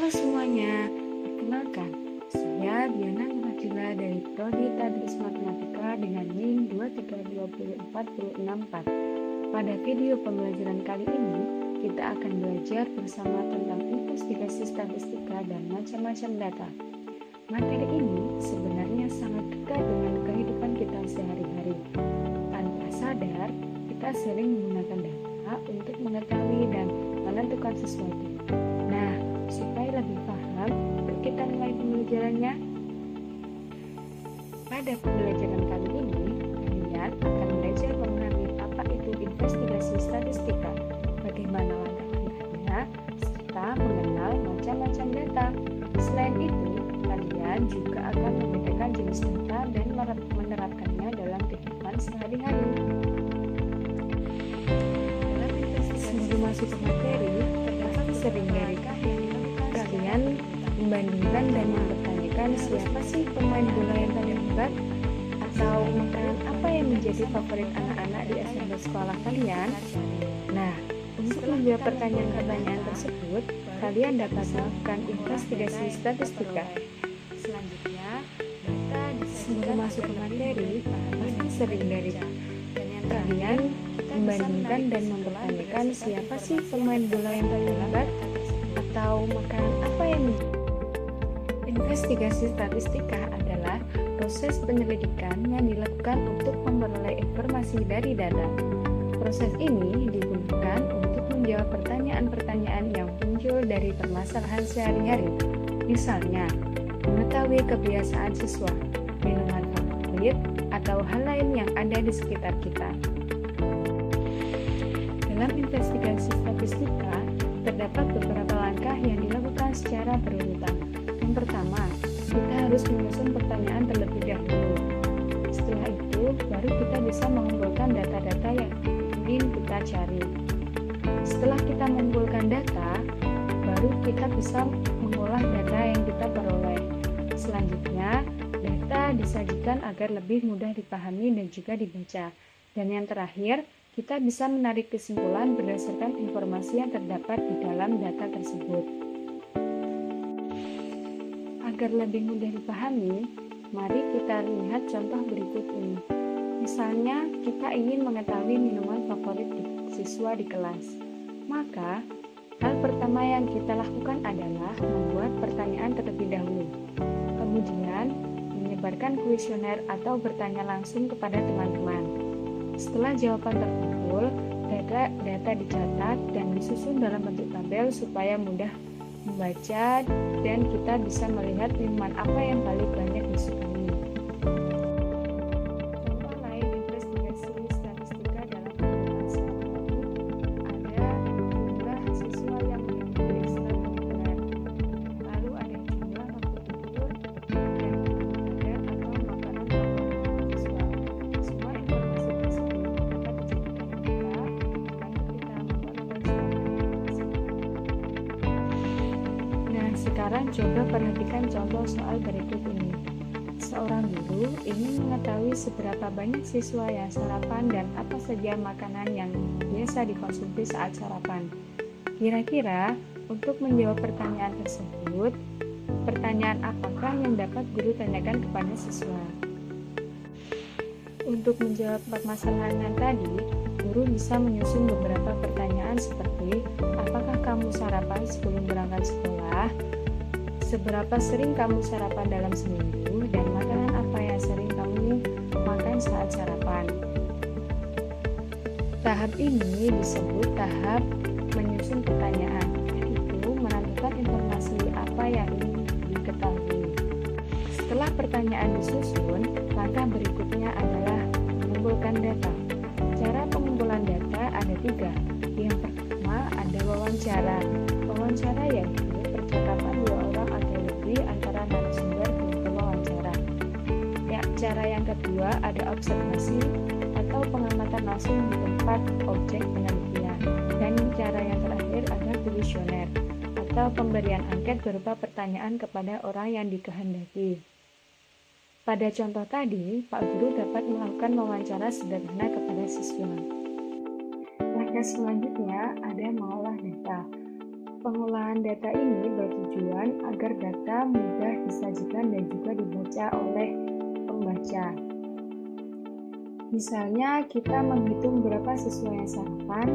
Halo semuanya, perkenalkan, saya Diana Nurhadila dari Prodi Tadris Matematika dengan NIM 2320464. Pada video pembelajaran kali ini, kita akan belajar bersama tentang investigasi statistika dan macam-macam data. Materi ini sebenarnya sangat dekat dengan kehidupan kita sehari-hari. Tanpa sadar, kita sering menggunakan data untuk mengetahui dan menentukan sesuatu. Nah, supaya lebih paham, yuk kita mulai pembelajarannya. Pada pembelajaran kali ini, kalian akan belajar memahami apa itu investigasi statistika, bagaimana langkah-langkahnya, serta mengenal macam-macam data. Selain itu, kalian juga akan membedakan jenis data dan menerapkannya dalam kehidupan sehari-hari. Dalam investigasi sebelum masuk ke materi, terdapat sering dari kalian membandingkan dan mempertanyakan siapa sih pemain bola yang paling hebat, atau makanan apa yang menjadi favorit anak-anak di SMP sekolah kalian. Nah, untuk menjawab pertanyaan-pertanyaan tersebut, kalian dapat melakukan investigasi statistika. Selanjutnya, data sebelum masuk ke materi, pasti sering dari kalian membandingkan dan mempertanyakan siapa sih pemain bola yang paling hebat, atau makanan apa yang investigasi statistika adalah proses penyelidikan yang dilakukan untuk memperoleh informasi dari data. Proses ini digunakan untuk menjawab pertanyaan-pertanyaan yang muncul dari permasalahan sehari-hari. Misalnya, mengetahui kebiasaan siswa, minuman favorit, atau hal lain yang ada di sekitar kita. Dalam investigasi statistika, terdapat beberapa langkah yang dilakukan secara berurutan. Yang pertama, kita harus menyusun pertanyaan terlebih dahulu. Setelah itu, baru kita bisa mengumpulkan data-data yang ingin kita cari. Setelah kita mengumpulkan data, baru kita bisa mengolah data yang kita peroleh. Selanjutnya, data disajikan agar lebih mudah dipahami dan juga dibaca. Dan yang terakhir, kita bisa menarik kesimpulan berdasarkan informasi yang terdapat di dalam data tersebut. Agar lebih mudah dipahami, mari kita lihat contoh berikut ini. Misalnya, kita ingin mengetahui minuman favorit siswa di kelas. Maka, hal pertama yang kita lakukan adalah membuat pertanyaan terlebih dahulu. Kemudian, menyebarkan kuesioner atau bertanya langsung kepada teman-teman. Setelah jawaban terkumpul, data dicatat dan disusun dalam bentuk tabel supaya mudah membaca dan kita bisa melihat minuman apa yang paling banyak disukai. Contoh lain investigasi statistika dalam kehidupan sehari-hari ada jumlah siswa yang diperiksa penggunaan, lalu ada jumlah waktu tidur dan olahraga atau makanan favorit siswa. Semua informasi tersebut dapat dijadikan data untuk kita memperoleh statistika. Nah, sekarang coba perhatikan contoh soal berikut ini. Seorang guru ingin mengetahui seberapa banyak siswa yang sarapan dan apa saja makanan yang biasa dikonsumsi saat sarapan. Kira-kira untuk menjawab pertanyaan tersebut, pertanyaan apakah yang dapat guru tanyakan kepada siswa? Untuk menjawab permasalahan tadi, guru bisa menyusun beberapa pertanyaan seperti apakah kamu sarapan sebelum berangkat sekolah? Seberapa sering kamu sarapan dalam seminggu? Dan makanan apa yang sering kamu makan saat sarapan? Tahap ini disebut tahap menyusun pertanyaan, yaitu menentukan informasi apa yang ingin diketahui. Setelah pertanyaan disusun, langkah berikutnya adalah mengumpulkan data. Cara pengumpulan data ada 3. Yang pertama ada wawancara. Wawancara yaitu percakapan 2 orang atau lebih antara narasumber dan pewawancara. Cara yang kedua ada observasi atau pengamatan langsung di tempat objek penelitian. Dan cara yang terakhir ada kuesioner atau pemberian angket berupa pertanyaan kepada orang yang dikehendaki. Pada contoh tadi, Pak Guru dapat melakukan wawancara sederhana kepada siswa. Langkah selanjutnya ada mengolah data. Pengolahan data ini bertujuan agar data mudah disajikan dan juga dibaca oleh pembaca. Misalnya kita menghitung berapa siswa yang sarapan,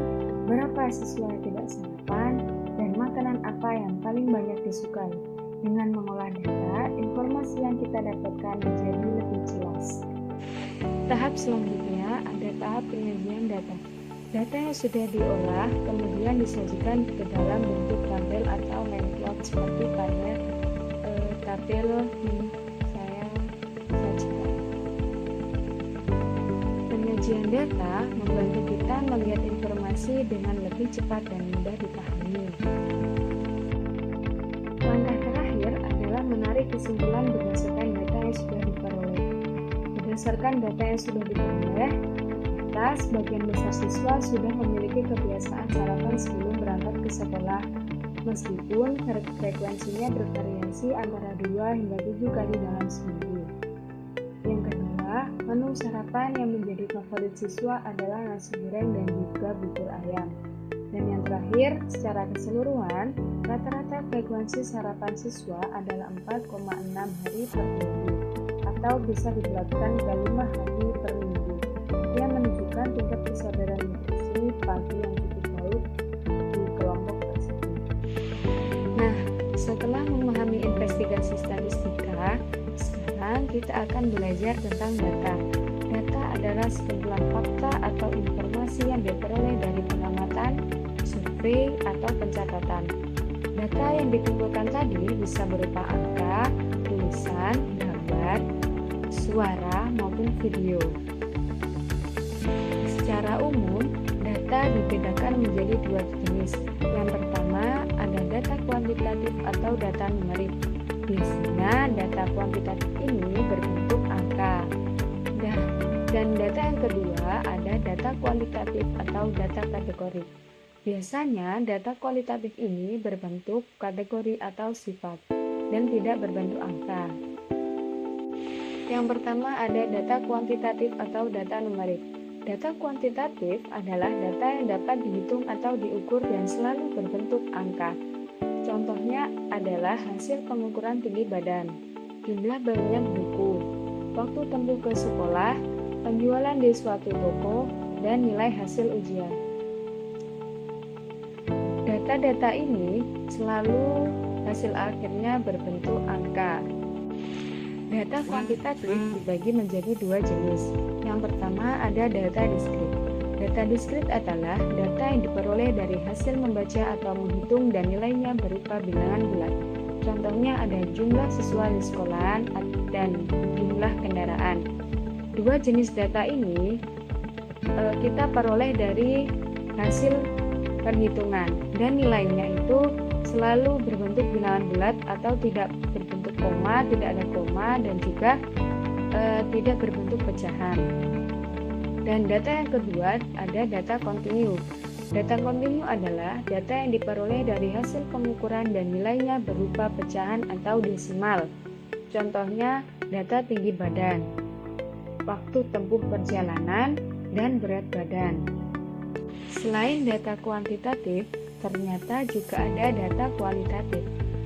berapa siswa yang tidak sarapan, dan makanan apa yang paling banyak disukai. Dengan mengolah data, informasi yang kita dapatkan menjadi lebih jelas. Tahap selanjutnya ada tahap penyajian data. Data yang sudah diolah kemudian disajikan ke dalam bentuk tabel atau line plot seperti pada tabel yang saya sajikan. Penyajian data membantu kita melihat informasi dengan lebih cepat dan mudah dipahami. Langkah terakhir adalah menarik kesimpulan berdasarkan data yang sudah diperoleh. Berdasarkan data yang sudah diperoleh, sebagian besar siswa sudah memiliki kebiasaan sarapan sebelum berangkat ke sekolah, meskipun frekuensinya bervariasi antara 2 hingga 7 kali dalam seminggu. Yang kedua, menu sarapan yang menjadi favorit siswa adalah nasi goreng dan juga bubur ayam. Dan yang terakhir, secara keseluruhan, rata-rata frekuensi sarapan siswa adalah 4,6 hari per minggu, atau bisa dibulatkan ke 5 hari per minggu, yang menunjukkan tingkat kesadaran nutrisi pagi yang cukup baik di kelompok tersebut. Nah, setelah memahami investigasi statistika, sekarang kita akan belajar tentang data. Data adalah sekumpulan fakta atau informasi yang diperoleh dari pengamatan, survei, atau pencatatan. Data yang dikumpulkan tadi bisa berupa angka, tulisan, gambar, suara, maupun video. Secara umum, data dibedakan menjadi 2 jenis. Yang pertama, ada data kuantitatif atau data numerik. Biasanya data kuantitatif ini berbentuk angka. Dan data yang kedua, ada data kualitatif atau data kategori. Biasanya data kualitatif ini berbentuk kategori atau sifat dan tidak berbentuk angka. Yang pertama ada data kuantitatif atau data numerik. Data kuantitatif adalah data yang dapat dihitung atau diukur dan selalu berbentuk angka. Contohnya adalah hasil pengukuran tinggi badan, jumlah banyak buku, waktu tempuh ke sekolah, penjualan di suatu toko, dan nilai hasil ujian. Data-data ini selalu hasil akhirnya berbentuk angka. Data kuantitatif dibagi menjadi 2 jenis. Yang pertama ada data diskrit. Data diskrit adalah data yang diperoleh dari hasil membaca atau menghitung dan nilainya berupa bilangan bulat. Contohnya ada jumlah siswa di sekolah dan jumlah kendaraan. 2 jenis data ini kita peroleh dari hasil perhitungan dan nilainya itu selalu berbentuk bilangan bulat atau tidak berbentuk koma, tidak ada koma, dan juga tidak berbentuk pecahan. Dan data yang kedua ada data kontinu. Data kontinu adalah data yang diperoleh dari hasil pengukuran dan nilainya berupa pecahan atau desimal. Contohnya data tinggi badan, waktu tempuh perjalanan, dan berat badan. Selain data kuantitatif, ternyata juga ada data kualitatif.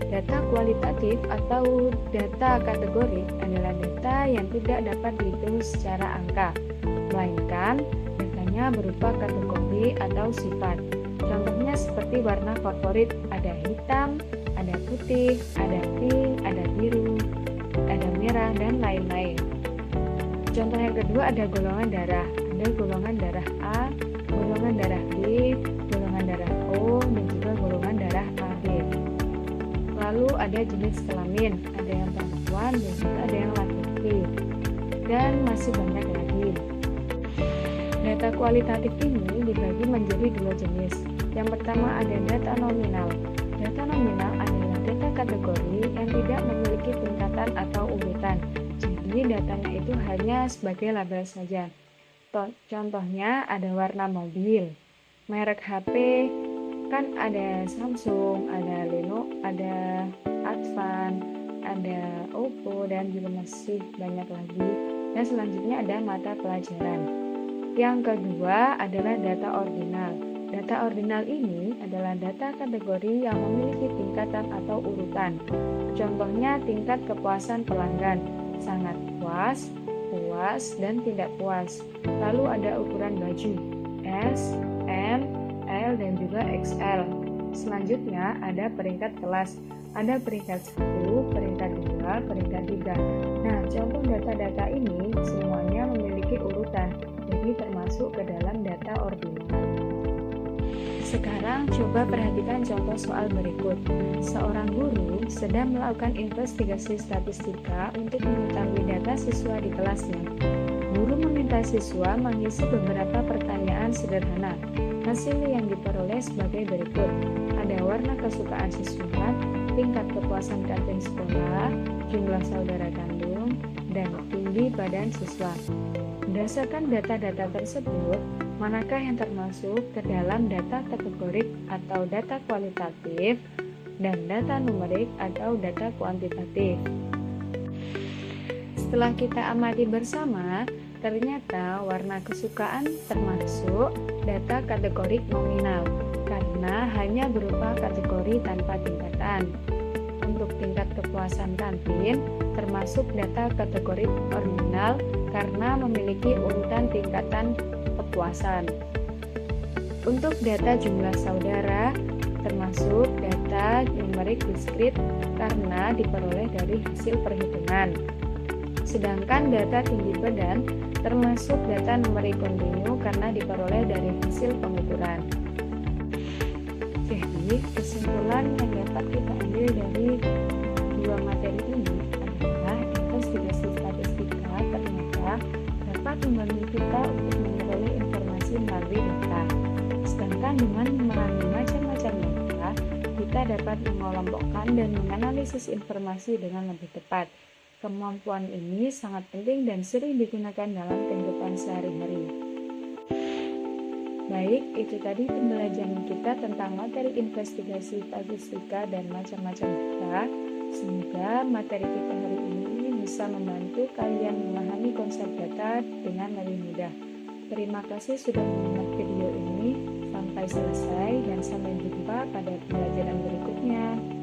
Data kualitatif atau data kategori adalah data yang tidak dapat dihitung secara angka, melainkan datanya berupa kategori atau sifat. Contohnya seperti warna favorit, ada hitam, ada putih, ada pink, ada biru, ada merah, dan lain-lain. Contoh yang kedua ada golongan darah. Ada golongan darah A, golongan darah B, golongan darah O, dan juga golongan darah AB. Lalu ada jenis kelamin, ada yang perempuan dan juga ada yang laki-laki. Dan masih banyak lagi. Data kualitatif ini dibagi menjadi 2 jenis. Yang pertama ada data nominal. Data nominal adalah data kategori yang tidak memiliki tingkatan atau urutan. Jadi datanya itu hanya sebagai label saja. Contohnya ada warna mobil, merek HP, kan ada Samsung, ada Lenovo, ada Advan, ada Oppo, dan juga masih banyak lagi. Dan selanjutnya ada mata pelajaran. Yang kedua adalah data ordinal. Data ordinal ini adalah data kategori yang memiliki tingkatan atau urutan. Contohnya tingkat kepuasan pelanggan, sangat puas, puas, dan tidak puas. Lalu ada ukuran baju, S, M, L, dan juga XL. Selanjutnya ada peringkat kelas, ada peringkat 1, peringkat 2, peringkat 3. Nah, contoh data-data ini semuanya memiliki urutan, jadi termasuk ke dalam data ordinal. Sekarang coba perhatikan contoh soal berikut. Seorang guru sedang melakukan investigasi statistika untuk mengetahui data siswa di kelasnya. Guru meminta siswa mengisi beberapa pertanyaan sederhana. Hasil yang diperoleh sebagai berikut. Ada warna kesukaan siswa, tingkat kepuasan kantin sekolah, jumlah saudara kandung, dan tinggi badan siswa. Berdasarkan data-data tersebut, manakah yang termasuk ke dalam data kategorik atau data kualitatif dan data numerik atau data kuantitatif? Setelah kita amati bersama, ternyata warna kesukaan termasuk data kategorik nominal karena hanya berupa kategori tanpa tingkatan. Untuk tingkat kepuasan kantin termasuk data kategori ordinal karena memiliki urutan tingkatan kepuasan. Untuk data jumlah saudara termasuk data numerik diskrit karena diperoleh dari hasil perhitungan. Sedangkan data tinggi badan termasuk data numerik kontinu karena diperoleh dari hasil pengukuran. Jadi, kesimpulan yang dapat kita ambil dari dua materi ini adalah investigasi statistika ternyata dapat membantu kita untuk memperoleh informasi melalui data. Sedangkan dengan memahami macam-macam data, kita dapat mengelompokkan dan menganalisis informasi dengan lebih tepat. Kemampuan ini sangat penting dan sering digunakan dalam kehidupan sehari-hari. Baik, itu tadi pembelajaran kita tentang materi investigasi statistika dan macam-macam data. Semoga materi kita hari ini bisa membantu kalian memahami konsep data dengan lebih mudah. Terima kasih sudah menonton video ini sampai selesai dan sampai jumpa pada pembelajaran berikutnya.